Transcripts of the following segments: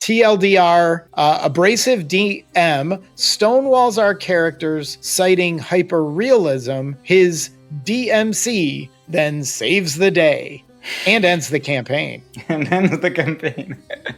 TLDR, abrasive DM stonewalls our characters, citing hyper-realism. His DMC then saves the day and ends the campaign.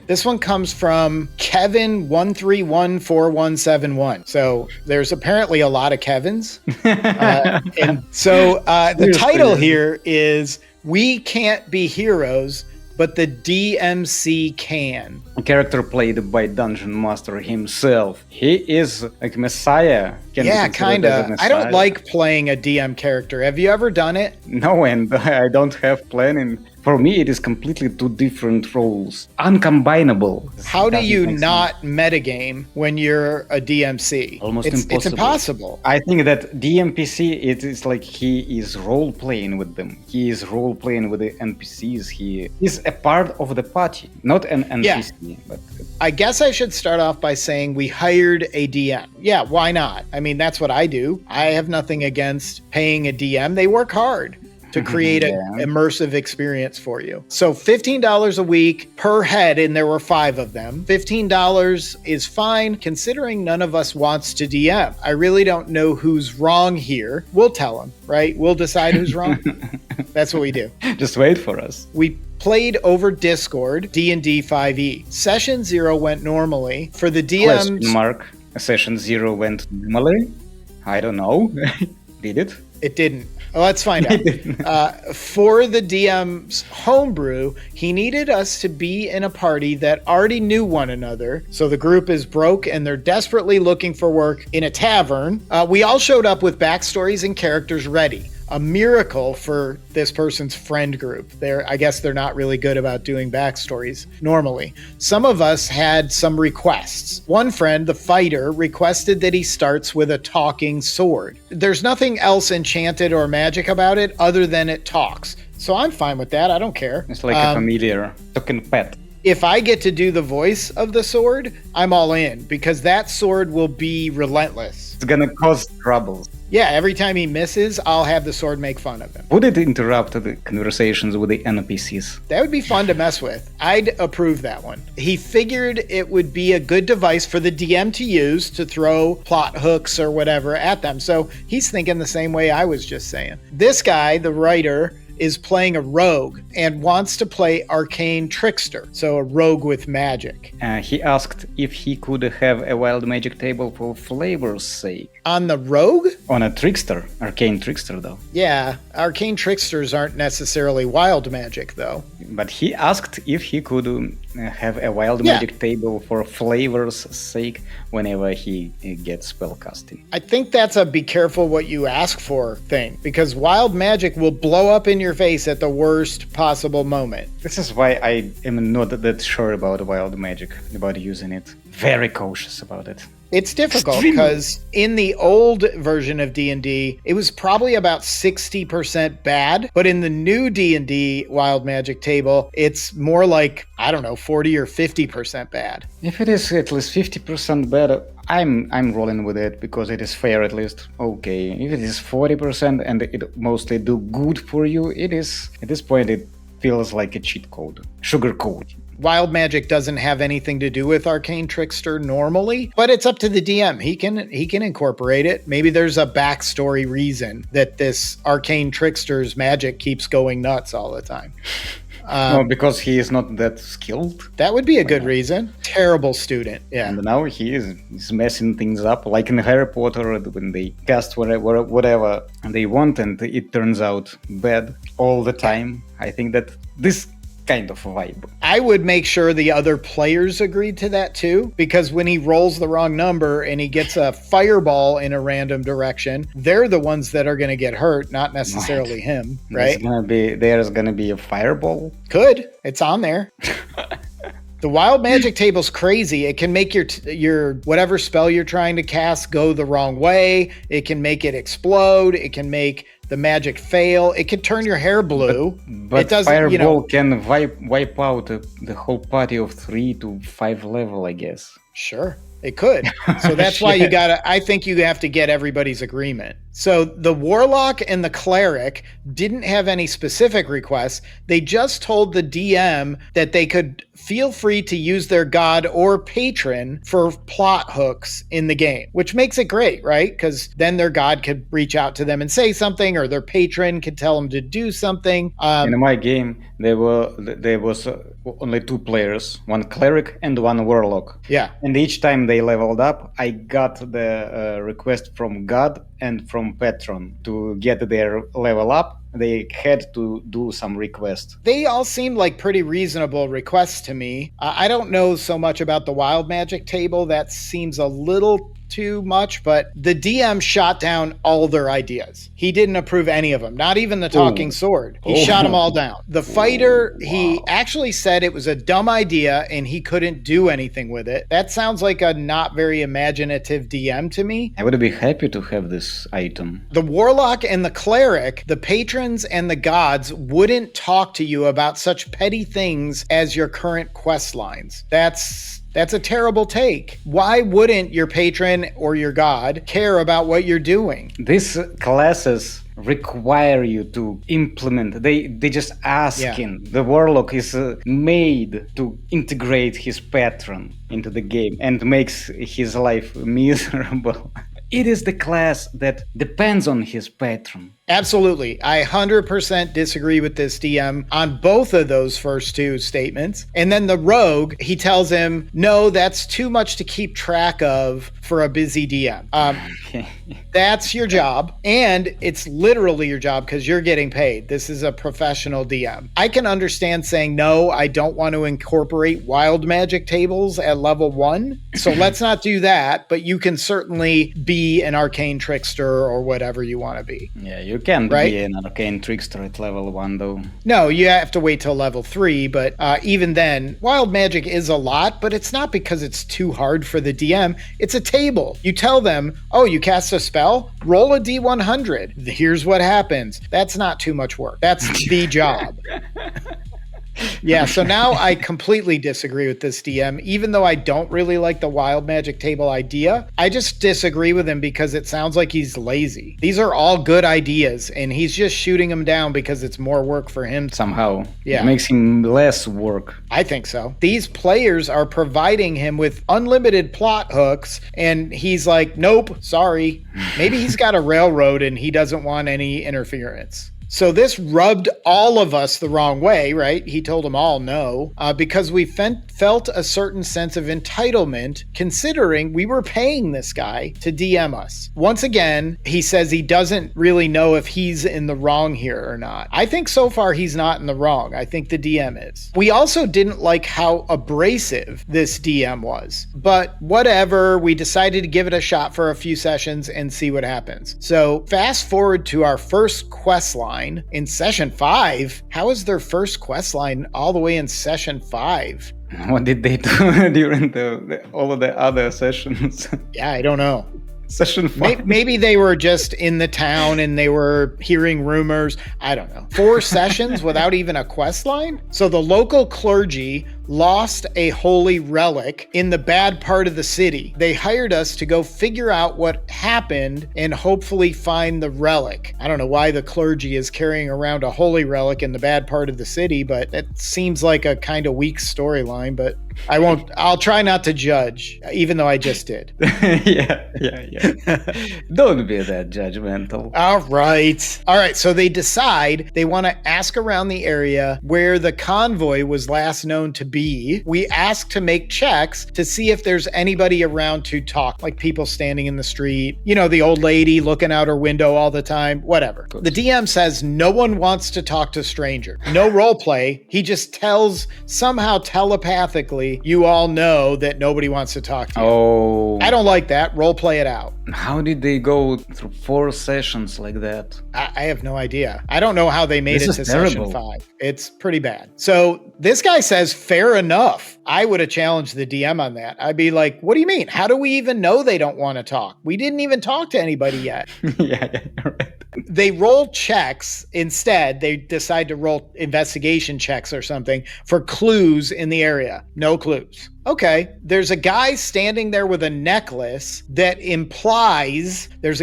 This one comes from Kevin1314171. So there's apparently a lot of Kevins. And so the title here is We Can't Be Heroes, but the DMC can. A character played by Dungeon Master himself. He is like Messiah. Yeah, kind of. I don't like playing a DM character. Have you ever done it? No, and I don't have planning. For me, it is completely two different roles. Uncombinable. How do you not metagame when you're a DMC? Almost impossible. It's impossible. I think that DMPC, it is like he is role-playing with them. He is role-playing with the NPCs. He is a part of the party, not an NPC. Yeah. But I guess I should start off by saying we hired a DM. Yeah, why not? I mean, that's what I do. I have nothing against paying a DM. They work hard to create an immersive experience for you. So $15 a week per head, and there were 5 of them. $15 is fine, considering none of us wants to DM. I really don't know who's wrong here. We'll tell them, right? We'll decide who's wrong. That's what we do. Just wait for us. We played over Discord, D&D 5e. Session 0 went normally. For the DMs... Question mark. Session 0 went normally? I don't know. Did it? It didn't. Well, let's find out. For the DM's homebrew, he needed us to be in a party that already knew one another. So the group is broke and they're desperately looking for work in a tavern. We all showed up with backstories and characters ready. A miracle for this person's friend group. I guess they're not really good about doing backstories normally. Some of us had some requests. One friend, the fighter, requested that he starts with a talking sword. There's nothing else enchanted or magic about it other than it talks. So I'm fine with that. I don't care. It's like a familiar token pet. If I get to do the voice of the sword, I'm all in, because that sword will be relentless. It's gonna cause troubles. Yeah, every time he misses, I'll have the sword make fun of him. Would it interrupt the conversations with the NPCs? That would be fun to mess with. I'd approve that one. He figured it would be a good device for the DM to use to throw plot hooks or whatever at them. So he's thinking the same way I was just saying. This guy, the writer, is playing a rogue and wants to play arcane trickster, so a rogue with magic. He asked if he could have a wild magic table for flavor's sake. On the rogue? On a trickster, arcane trickster though. Yeah, arcane tricksters aren't necessarily wild magic though. But he asked if he could have a wild magic table for flavor's sake whenever he gets spellcasting. I think that's a be careful what you ask for thing, because wild magic will blow up in your face at the worst possible moment. This is why I am not that sure about wild magic, about using it. Very cautious about it. It's difficult because in the old version of D&D, it was probably about 60% bad. But in the new D&D Wild Magic table, it's more like, I don't know, 40 or 50% bad. If it is at least 50% bad, I'm rolling with it because it is fair at least. Okay, if it is 40% and it mostly do good for you, it is, at this point, it feels like a cheat code, sugar code. Wild magic doesn't have anything to do with arcane trickster normally, but it's up to the DM. He can incorporate it. Maybe there's a backstory reason that this arcane trickster's magic keeps going nuts all the time. No, because he is not that skilled. That would be a good reason. Terrible student. Yeah. And now he's messing things up, like in Harry Potter when they cast whatever they want and it turns out bad all the time. I think that this kind of vibe. I would make sure the other players agreed to that too, because when he rolls the wrong number and he gets a fireball in a random direction, they're the ones that are going to get hurt, not necessarily him, right? There's gonna be a fireball. Could. It's on there. The wild magic table's crazy. It can make your whatever spell you're trying to cast go the wrong way. It can make it explode. It can make the magic fail. It can turn your hair blue. But it doesn't, fireball can wipe out the whole party of 3 to 5 level, I guess. Sure, it could. So that's why you gotta, I think you have to get everybody's agreement. So the warlock and the cleric didn't have any specific requests. They just told the DM that they could feel free to use their god or patron for plot hooks in the game, which makes it great, right? Because then their god could reach out to them and say something, or their patron could tell them to do something. In my game, there was only 2 players, one cleric and one warlock. Yeah. And each time they leveled up, I got the request from God and from patron to get their level up. They had to do some requests. They all seemed like pretty reasonable requests to me. I don't know so much about the wild magic table. That seems a little too much, but the DM shot down all their ideas. He didn't approve any of them, not even the talking sword. He shot them all down. The fighter, he actually said it was a dumb idea and he couldn't do anything with it. That sounds like a not very imaginative DM to me. I would be happy to have this item. The warlock and the cleric, the patrons and the gods wouldn't talk to you about such petty things as your current quest lines. That's a terrible take. Why wouldn't your patron or your god care about what you're doing? These classes require you to implement. They just asking. The warlock is made to integrate his patron into the game and makes his life miserable. It is the class that depends on his patron. Absolutely. I 100% disagree with this DM on both of those first 2 statements. And then the rogue, he tells him, no, that's too much to keep track of for a busy DM. That's your job. And it's literally your job because you're getting paid. This is a professional DM. I can understand saying, no, I don't want to incorporate wild magic tables at level 1. So let's not do that. But you can certainly be an arcane trickster or whatever you want to be. Yeah, you can't be an arcane trickster at level 1, though. No, you have to wait till level 3, but even then, wild magic is a lot, but it's not because it's too hard for the DM. It's a table. You tell them, oh, you cast a spell? Roll a D100. Here's what happens. That's not too much work. That's the job. Yeah, so now I completely disagree with this DM. Even though I don't really like the wild magic table idea, I just disagree with him because it sounds like he's lazy. These are all good ideas, and he's just shooting them down because it's more work for him. Somehow. Yeah. It makes him less work. I think so. These players are providing him with unlimited plot hooks, and he's like, nope, sorry. Maybe he's got a railroad and he doesn't want any interference. So this rubbed all of us the wrong way, right? He told them all no, because we felt a certain sense of entitlement considering we were paying this guy to DM us. Once again, he says he doesn't really know if he's in the wrong here or not. I think so far he's not in the wrong. I think the DM is. We also didn't like how abrasive this DM was, but whatever, we decided to give it a shot for a few sessions and see what happens. So fast forward to our first quest line. In session 5, how is their first quest line all the way in session 5? What did they do during all of the other sessions? Yeah, I don't know. Session 5. Maybe they were just in the town and they were hearing rumors. I don't know. 4 sessions without even a quest line? So the local clergy lost a holy relic in the bad part of the city. They hired us to go figure out what happened and hopefully find the relic. I don't know why the clergy is carrying around a holy relic in the bad part of the city, but it seems like a kind of weak storyline, but I'll try not to judge, even though I just did. Yeah. Don't be that judgmental. All right. So they decide they want to ask around the area where the convoy was last known to be. We ask to make checks to see if there's anybody around to talk, like people standing in the street, the old lady looking out her window all the time, whatever. The DM says no one wants to talk to stranger. No role play. He just tells somehow telepathically, you all know that nobody wants to talk to you. Oh. I don't like that. Role play it out. How did they go through 4 sessions like that? I have no idea. I don't know how they made it to terrible. session 5. It's pretty bad. So this guy says fair fair enough. I would have challenged the DM on that. I'd be like, what do you mean? How do we even know they don't want to talk? We didn't even talk to anybody yet. Yeah, right. They roll checks instead. They decide to roll investigation checks or something for clues in the area. No clues. Okay, there's a guy standing there with a necklace that implies that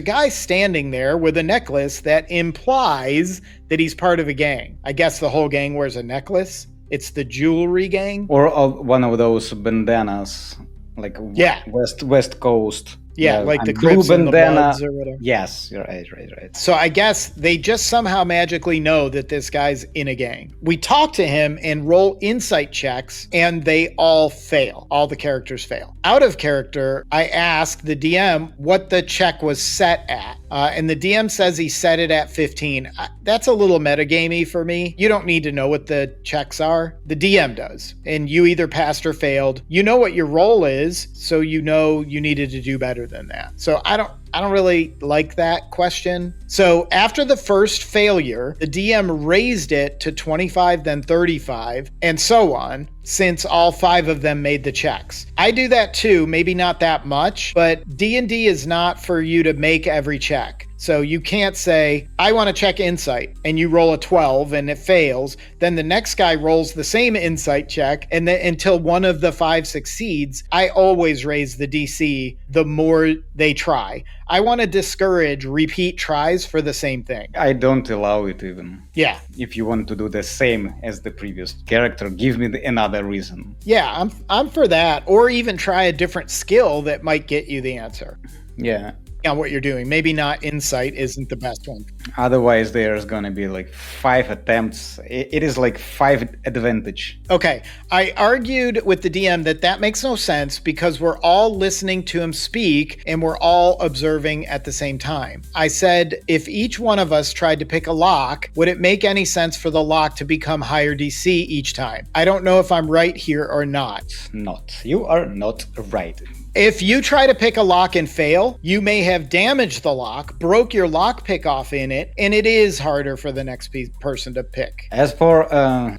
he's part of a gang. I guess the whole gang wears a necklace. It's the jewelry gang. Or one of those bandanas, like West Coast. Yeah, like the Crips and the Bloods or whatever. Yes, you're right. So I guess they just somehow magically know that this guy's in a gang. We talk to him and roll insight checks, and they all fail. All the characters fail. Out of character, I ask the DM what the check was set at. And the DM says he set it at 15. That's a little metagamey for me. You don't need to know what the checks are. The DM does. And you either passed or failed. You know what your role is, so you know you needed to do better than that. So I don't really like that question. So after the first failure, the DM raised it to 25, then 35, and so on, since all 5 of them made the checks. I do that too, maybe not that much, but D&D is not for you to make every check. So you can't say, I want to check insight, and you roll a 12 and it fails. Then the next guy rolls the same insight check, and then until one of the 5 succeeds, I always raise the DC the more they try. I want to discourage repeat tries for the same thing. I don't allow it even. Yeah. If you want to do the same as the previous character, give me another reason. Yeah, I'm for that. Or even try a different skill that might get you the answer. Yeah. On what you're doing. Maybe not insight isn't the best one. Otherwise, there's going to be like 5 attempts. It is like 5 advantage. Okay. I argued with the DM that makes no sense because we're all listening to him speak and we're all observing at the same time. I said, if each one of us tried to pick a lock, would it make any sense for the lock to become higher DC each time? I don't know if I'm right here or not. Not. You are not right. If you try to pick a lock and fail, you may have damaged the lock, broke your lockpick off in it, and it is harder for the next person to pick. As for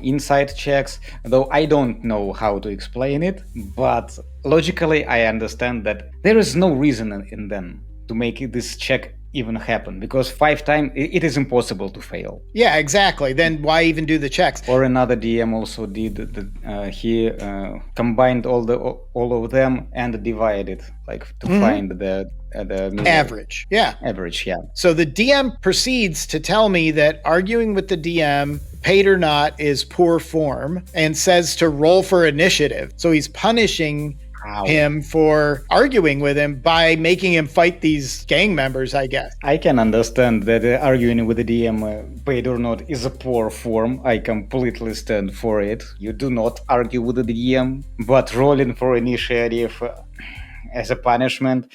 insight checks, though I don't know how to explain it, but logically I understand that there is no reason in them to make this check even happen, because 5 times it is impossible to fail. Yeah, exactly. Then why even do the checks? Or another DM also did he combined all of them and divided, like to find the average. Yeah. Average, yeah. So the DM proceeds to tell me that arguing with the DM, paid or not, is poor form, and says to roll for initiative. So he's punishing him for arguing with him by making him fight these gang members, I guess. I can understand that arguing with the DM, paid or not, is a poor form. I completely stand for it. You do not argue with the DM, but rolling for initiative as a punishment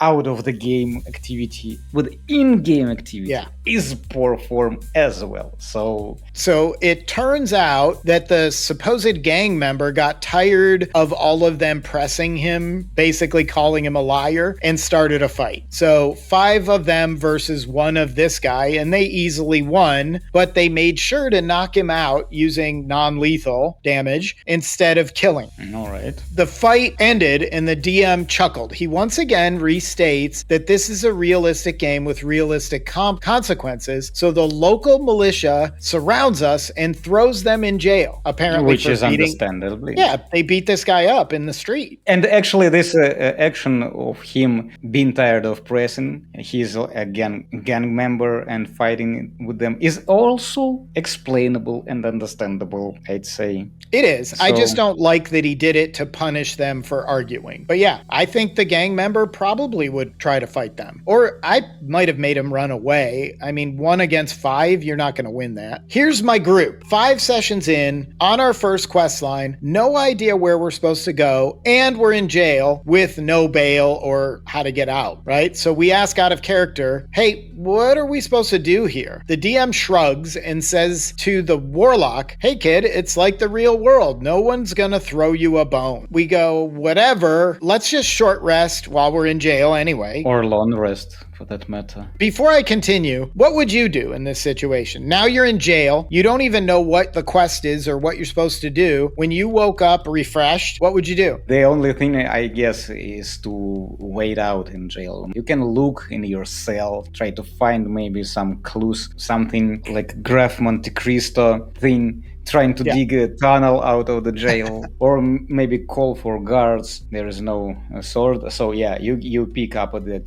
out of the game activity with in-game activity is poor form as well. So it turns out that the supposed gang member got tired of all of them pressing him, basically calling him a liar, and started a fight. So 5 of them versus 1 of this guy, and they easily won, but they made sure to knock him out using non-lethal damage instead of killing. All right. The fight ended and the DM chuckled. He once again restates that this is a realistic game with realistic consequences, so the local militia surrounds us and throws them in jail, apparently. Which is understandably. Yeah, they beat this guy up in the street. And actually this action of him being tired of pressing, he's a gang member and fighting with them, is also explainable and understandable, I'd say. It is. I just don't like that he did it to punish them for arguing. But yeah, I think the gang member probably would try to fight them. Or I might have made him run away. I mean, 1 against 5, you're not going to win that. Here's my group. 5 sessions in, on our first quest line, no idea where we're supposed to go, and we're in jail with no bail or how to get out, right? So we ask out of character, hey, what are we supposed to do here? The DM shrugs and says to the warlock, hey kid, it's like the real world. No one's gonna throw you a bone. We go, whatever, let's just short rest while we're in jail anyway. Or long rest for that matter. Before I continue, what would you do in this situation? Now you're in jail. You don't even know what the quest is or what you're supposed to do. When you woke up refreshed, what would you do? The only thing I guess is to wait out in jail. You can look in your cell, try to find maybe some clues, something like Graf Monte Cristo thing, trying to dig a tunnel out of the jail, or maybe call for guards. There is no sword, so you pick up the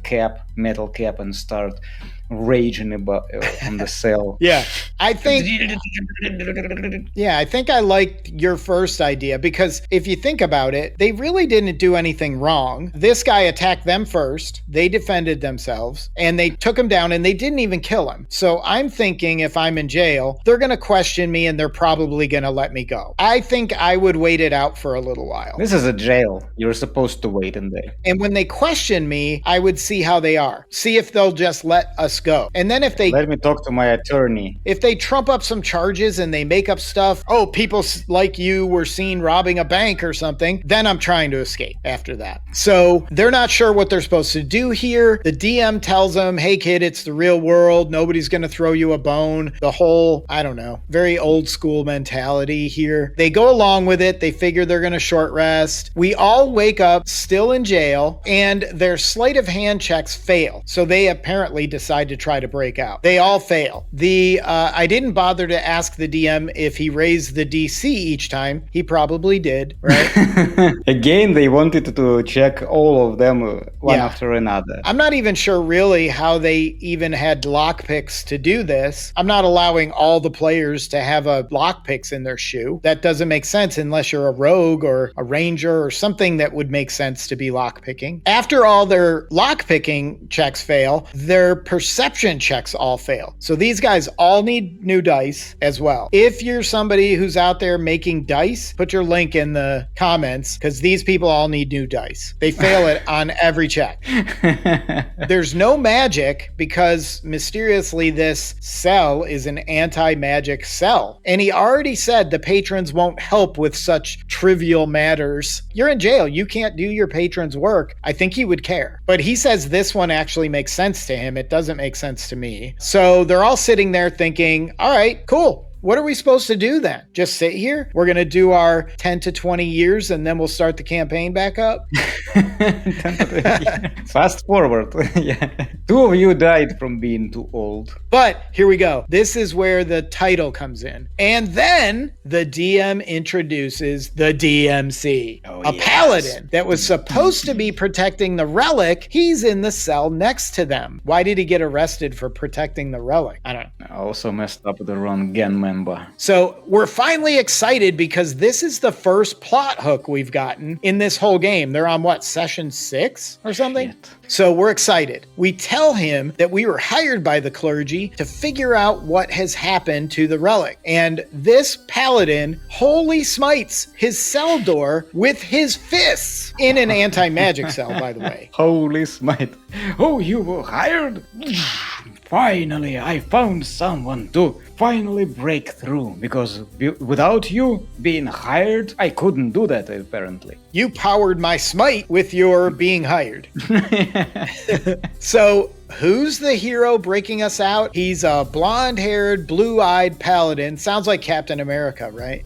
metal cap, and start raging on the cell. I think I liked your first idea, because if you think about it, they really didn't do anything wrong. This guy attacked them first, they defended themselves, and they took him down, and they didn't even kill him. So I'm thinking, if I'm in jail, they're going to question me, and they're probably going to let me go. I think I would wait it out for a little while. This is a jail. You're supposed to wait in there. And when they question me, I would see how they are. See if they'll just let us go. And then if they... Let me talk to my attorney. If they trump up some charges and they make up stuff, people like you were seen robbing a bank or something, then I'm trying to escape after that. So they're not sure what they're supposed to do here. The DM tells them, hey kid, it's the real world. Nobody's going to throw you a bone. The whole, I don't know, very old school mentality here. They go along with it. They figure they're going to short rest. We all wake up still in jail, and their sleight of hand checks fail. So they apparently decide to try to break out. They all fail. I didn't bother to ask the DM if he raised the DC each time. He probably did, right? Again, they wanted to check all of them one after another. I'm not even sure really how they even had lockpicks to do this. I'm not allowing all the players to have a lockpicks in their shoe. That doesn't make sense unless you're a rogue or a ranger or something that would make sense to be lockpicking. After all their lockpicking checks fail, their perception checks all fail. So these guys all need new dice as well. If you're somebody who's out there making dice, put your link in the comments, because these people all need new dice. They fail it on every check. There's no magic, because mysteriously this cell is an anti-magic cell. And he already said the patrons won't help with such trivial matters. You're in jail. You can't do your patrons' work. I think he would care. But he says this one actually makes sense to him. It doesn't make sense to me. So they're all sitting there thinking, all right, cool. What are we supposed to do then? Just sit here? We're going to do our 10 to 20 years and then we'll start the campaign back up? Fast forward. Two of you died from being too old. But here we go. This is where the title comes in. And then the DM introduces the DMC. A paladin that was supposed to be protecting the relic. He's in the cell next to them. Why did he get arrested for protecting the relic? I don't know. I also messed up the wrong gang member. So we're finally excited because this is the first plot hook we've gotten in this whole game. They're on session 6 or something? Shit. So we're excited. We tell him that we were hired by the clergy to figure out what has happened to the relic. And this paladin holy smites his cell door with his fists in an anti-magic cell, by the way. Holy smite. Oh, you were hired? Finally, I found someone to finally break through, because without you being hired, I couldn't do that, apparently. You powered my smite with your being hired. So, who's the hero breaking us out? He's a blonde-haired, blue-eyed paladin. Sounds like Captain America, right?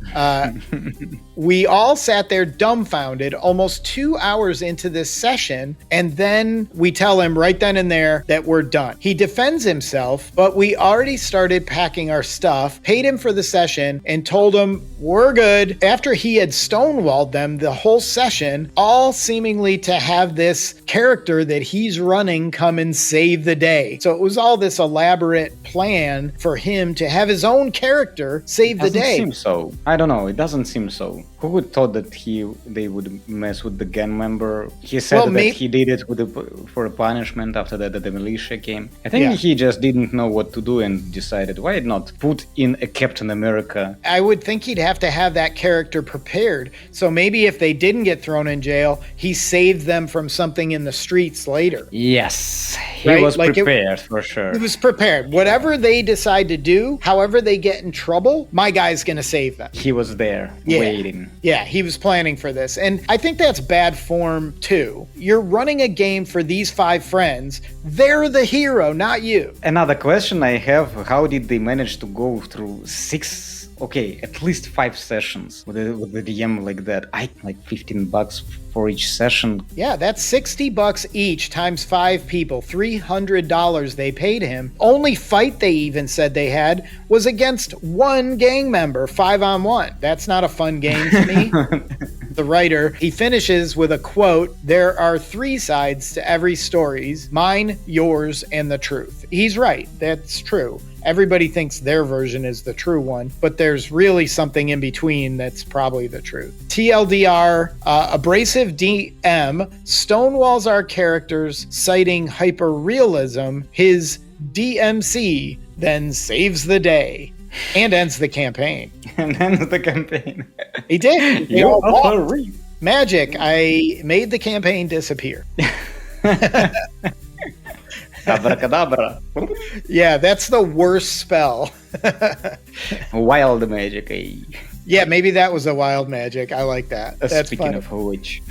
We all sat there dumbfounded almost 2 hours into this session, and then we tell him right then and there that we're done. He defends himself, but we already started packing our stuff, paid him for the session, and told him we're good. After he had stonewalled them the whole session, all seemingly to have this character that he's running come and save the day. So it was all this elaborate plan for him to have his own character save the day. Doesn't seem so. I don't know. It doesn't seem so. Who would thought that they would mess with the gang member? He said that he did it for a punishment after that the militia came. I think he just didn't know what to do and decided, why not put in a Captain America? I would think he'd have to have that character prepared. So maybe if they didn't get thrown in jail, he saved them from something in the streets later. Yes, He right? was Like prepared for sure. He was prepared. Whatever they decide to do, however they get in trouble, my guy's going to save them. He was there Yeah. waiting. Yeah, he was planning for this. And I think that's bad form too. You're running a game for these 5 friends. They're the hero, not you. Another question I have, how did they manage to go through at least 5 sessions with the DM like that? I like $15 for each session. Yeah, that's $60 each times 5 people. $300 they paid him. Only fight they even said they had was against one gang member, 5-on-1. That's not a fun game to me. The writer, he finishes with a quote, "There are 3 sides to every story, mine, yours, and the truth." He's right. That's true. Everybody thinks their version is the true one, but there's really something in between that's probably the truth. TLDR, abrasive DM stonewalls our characters, citing hyper-realism. His DMC then saves the day and ends the campaign. And ends the campaign. He did. You are real. Magic. I made the campaign disappear. Abracadabra. Yeah, that's the worst spell. Wild magic, eh? Yeah, maybe that was a wild magic. I like that. That's Speaking fun. of which.